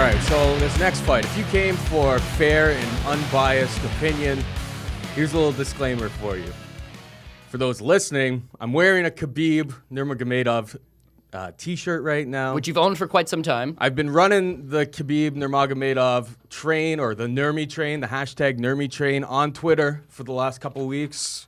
right, so this next fight, if you came for fair and unbiased opinion, here's a little disclaimer for you. For those listening, I'm wearing a Khabib Nurmagomedov t-shirt right now. Which you've owned for quite some time. I've been running the Khabib Nurmagomedov train, or the Nurmi train, the hashtag Nurmi train on Twitter for the last couple weeks.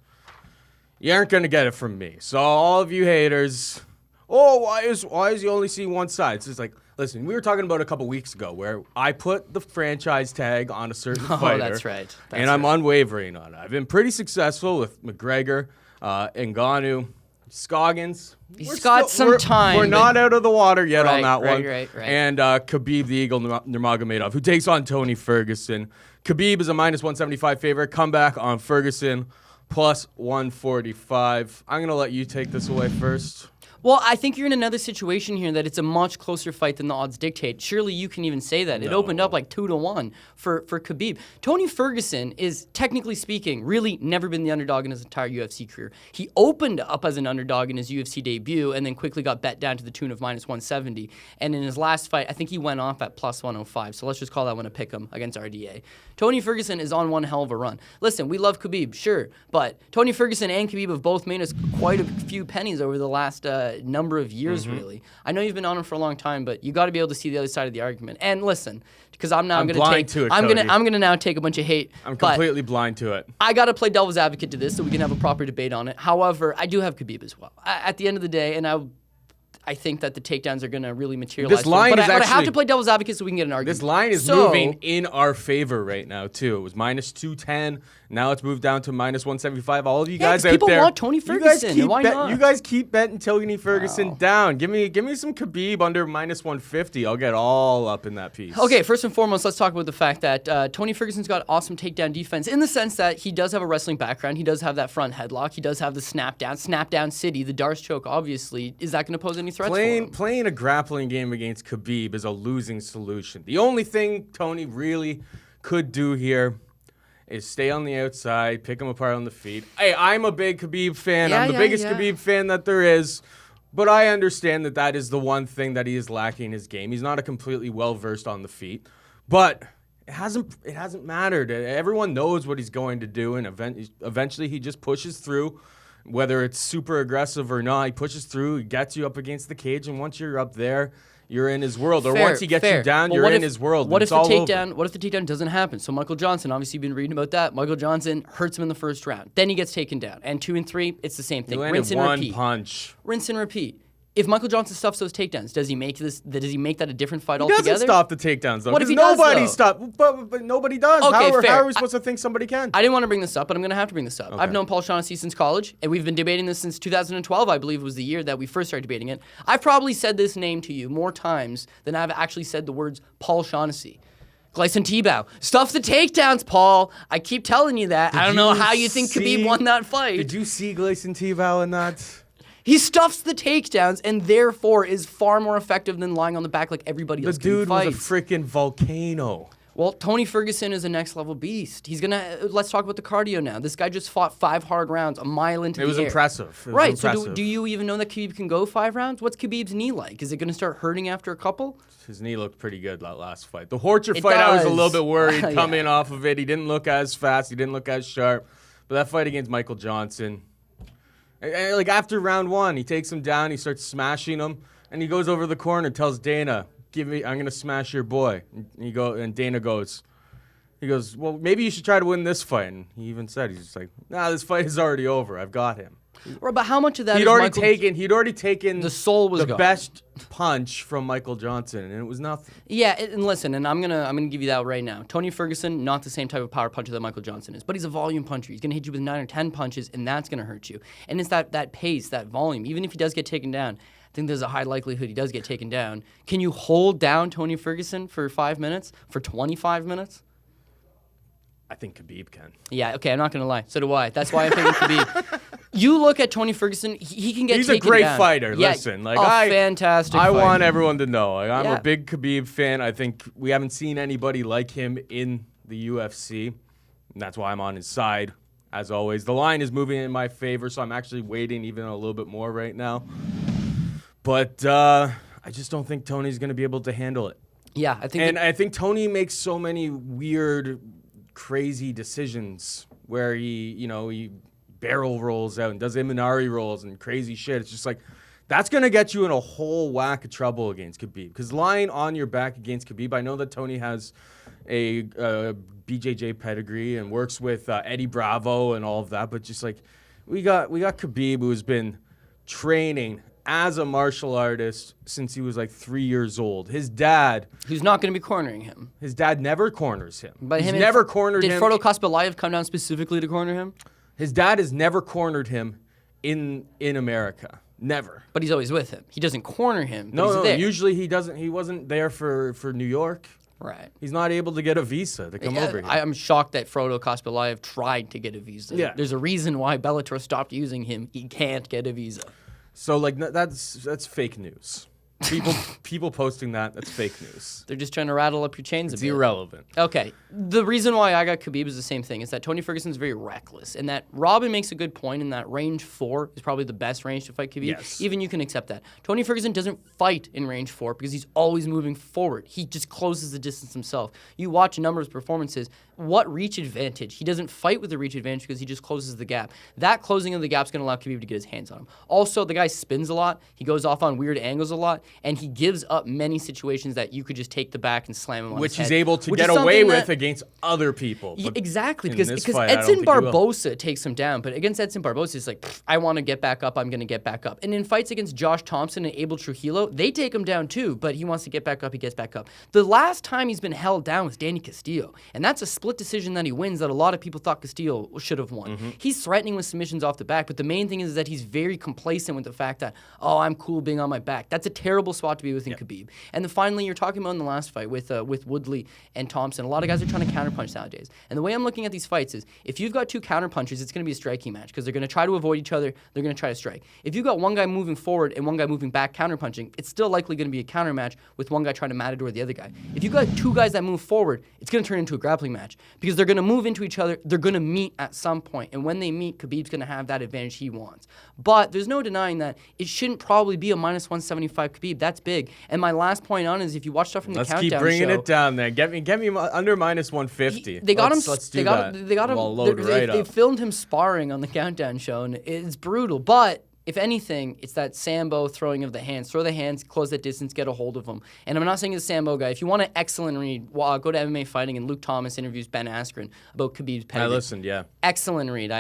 You aren't going to get it from me. So all of you haters, why is you only seeing one side? It's just like, listen, we were talking about a couple weeks ago where I put the franchise tag on a certain fighter. Oh, that's right. I'm unwavering on it. I've been pretty successful with McGregor, Ngannou, Scoggins. He's got some time. We're not out of the water yet on that one. Right. And Khabib the Eagle Nurmagomedov, who takes on Tony Ferguson. Khabib is a minus 175 favorite. Comeback on Ferguson, plus 145. I'm going to let you take this away first. Well, I think you're in another situation here that it's a much closer fight than the odds dictate. Surely you can even say that. It opened up like 2-1 for Khabib. Tony Ferguson is, technically speaking, really never been the underdog in his entire UFC career. He opened up as an underdog in his UFC debut and then quickly got bet down to the tune of minus 170. And in his last fight, I think he went off at plus 105. So let's just call that one a pick'em against RDA. Tony Ferguson is on one hell of a run. Listen, we love Khabib, sure, but Tony Ferguson and Khabib have both made us quite a few pennies over the last number of years, really. I know you've been on him for a long time, but you got to be able to see the other side of the argument. And listen, because I'm going to now take a bunch of hate. I'm completely blind to it. I got to play devil's advocate to this so we can have a proper debate on it. However, I do have Khabib as well. At the end of the day, and I think that the takedowns are going to really materialize. This line but is I have to play devil's advocate so we can get an argument. This line is moving in our favor right now, too. It was minus 210. Now it's moved down to minus 175. All of you guys out people there. Want Tony Ferguson. Why not? You guys keep betting Tony Ferguson down. Give me some Khabib under minus 150. I'll get all up in that piece. Okay, first and foremost, let's talk about the fact that Tony Ferguson's got awesome takedown defense in the sense that he does have a wrestling background. He does have that front headlock. He does have the snap down city, the Darce choke, obviously. Is that going to pose any threats for him? Playing a grappling game against Khabib is a losing solution. The only thing Tony really could do here is stay on the outside, pick him apart on the feet. Hey, I'm a big Khabib fan. I'm the biggest Khabib fan that there is. But I understand that is the one thing that he is lacking in his game. He's not a completely well-versed on the feet. But it hasn't mattered. Everyone knows what he's going to do, and eventually he just pushes through. Whether it's super aggressive or not, he pushes through, he gets you up against the cage, and once you're up there, you're in his world. Or once he gets you down, you're in his world. What if the takedown doesn't happen? So Michael Johnson, obviously you've been reading about that. Michael Johnson hurts him in the first round. Then he gets taken down. And 2 and 3, it's the same thing. Rinse and repeat. Punch. Rinse and repeat. If Michael Johnson stuffs those takedowns, does he make that a different fight altogether? He doesn't stop the takedowns, though. What if he does, but nobody does. Okay, how are we supposed to think somebody can? I didn't want to bring this up, but I'm going to have to bring this up. Okay. I've known Paul Shaughnessy since college, and we've been debating this since 2012, I believe was the year that we first started debating it. I've probably said this name to you more times than I've actually said the words Paul Shaughnessy. Gleison Tebow. Stuff the takedowns, Paul. I keep telling you that. I don't know how you think Khabib won that fight. Did you see Gleison Tebow in that? He stuffs the takedowns and therefore is far more effective than lying on the back like everybody else. The dude was a freaking volcano. Well, Tony Ferguson is a next level beast. Let's talk about the cardio now. This guy just fought 5 hard rounds, a mile into the air. It was impressive. So do you even know that Khabib can go 5 rounds? What's Khabib's knee like? Is it going to start hurting after a couple? His knee looked pretty good that last fight. The Horcher fight, I was a little bit worried coming off of it. He didn't look as fast. He didn't look as sharp. But that fight against Michael Johnson, like after round 1, he takes him down, he starts smashing him, and he goes over the corner, tells Dana, I'm gonna smash your boy. And Dana goes, well, maybe you should try to win this fight. And he even said, he's just like, nah, this fight is already over. I've got him. Right, but how much of that he'd already taken the soul was the gone. Best punch from Michael Johnson, and it was nothing. Yeah, and listen, and I'm gonna give you that right now. Tony Ferguson, not the same type of power puncher that Michael Johnson is, but he's a volume puncher. He's gonna hit you with 9 or 10 punches, and that's gonna hurt you. And it's that pace, that volume. Even if he does get taken down, I think there's a high likelihood he does get taken down. Can you hold down Tony Ferguson for 5 minutes, for 25 minutes? I think Khabib can. Yeah, okay, I'm not going to lie. So do I. That's why I'm thinking Khabib. You look at Tony Ferguson, he can get taken down. He's a great fighter, listen. Fantastic fighter. I want everyone to know. I'm a big Khabib fan. I think we haven't seen anybody like him in the UFC, and that's why I'm on his side, as always. The line is moving in my favor, so I'm actually waiting even a little bit more right now. But I just don't think Tony's going to be able to handle it. Yeah, I think. And I think Tony makes so many weird, crazy decisions where he barrel rolls out and does Imanari rolls and crazy shit. It's just like, that's going to get you in a whole whack of trouble against Khabib. Because lying on your back against Khabib, I know that Tony has a BJJ pedigree and works with Eddie Bravo and all of that, but just like, we got Khabib, who has been training as a martial artist since he was like 3 years old. His dad, who's not going to be cornering him. His dad never corners him. But He's never cornered him. Did Frodo Kospolayev come down specifically to corner him? His dad has never cornered him in America. Never. But he's always with him. He doesn't corner him. But No, he's there. usually he doesn't. He wasn't there for New York. Right. He's not able to get a visa to come over here. I'm shocked that Frodo Kospolayev tried to get a visa. Yeah. There's a reason why Bellator stopped using him. He can't get a visa. So like that's fake news. People posting that's fake news. They're just trying to rattle up your chains a It's bit. irrelevant. Okay. The reason why I got Khabib is the same thing. Is that Tony Ferguson's very reckless. And that Robin makes a good point in that range 4 is probably the best range to fight Khabib. Yes. Even you can accept that. Tony Ferguson doesn't fight in range 4 because he's always moving forward. He just closes the distance himself. You watch a number of his performances. What reach advantage? He doesn't fight with the reach advantage because he just closes the gap. That closing of the gap is going to allow Khabib to get his hands on him. Also, the guy spins a lot. He goes off on weird angles a lot. And he gives up many situations that you could just take the back and slam him on Which his he's head. able to Which get is away something with that- against other people. But Exactly, in because this fight, I don't Edson think he will. Barbosa takes him down, but against Edson Barbosa, it's like, I want to get back up, I'm going to get back up. And in fights against Josh Thompson and Abel Trujillo, they take him down too, but he wants to get back up, he gets back up. The last time he's been held down was Danny Castillo, and that's a split decision that he wins that a lot of people thought Castillo should have won. Mm-hmm. He's threatening with submissions off the back, but the main thing is that he's very complacent with the fact that, oh, I'm cool being on my back. That's a terrible spot to be within Khabib. And then finally, you're talking about in the last fight with Woodley and Thompson. A lot of guys are trying to counterpunch nowadays. And the way I'm looking at these fights is, if you've got two counterpunchers, it's going to be a striking match because they're going to try to avoid each other. They're going to try to strike. If you've got one guy moving forward and one guy moving back counterpunching, it's still likely going to be a counter match with one guy trying to matador the other guy. If you've got two guys that move forward, it's going to turn into a grappling match because they're going to move into each other. They're going to meet at some point. And when they meet, Khabib's going to have that advantage he wants. But there's no denying that it shouldn't probably be a minus 175 Khabib. That's big. And my last point on is, if you watch stuff from the Let's countdown keep bringing show, it down there. Get me under minus 150. they got him. Let's do They got that. him. We'll load right They up. filmed him sparring on the countdown show, and it's brutal. But if anything, it's that Sambo throwing of the hands. Throw the hands, close that distance, get a hold of them. And I'm not saying he's a Sambo guy. If you want an excellent read, go to MMA Fighting, and Luke Thomas interviews Ben Askren about Khabib's pedigree. I listened, yeah. Excellent read.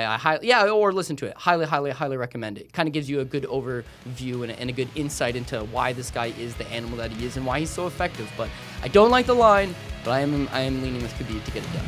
Or listen to it. Highly recommend it. Kind of gives you a good overview and a good insight into why this guy is the animal that he is and why he's so effective. But I don't like the line, but I am leaning with Khabib to get it done.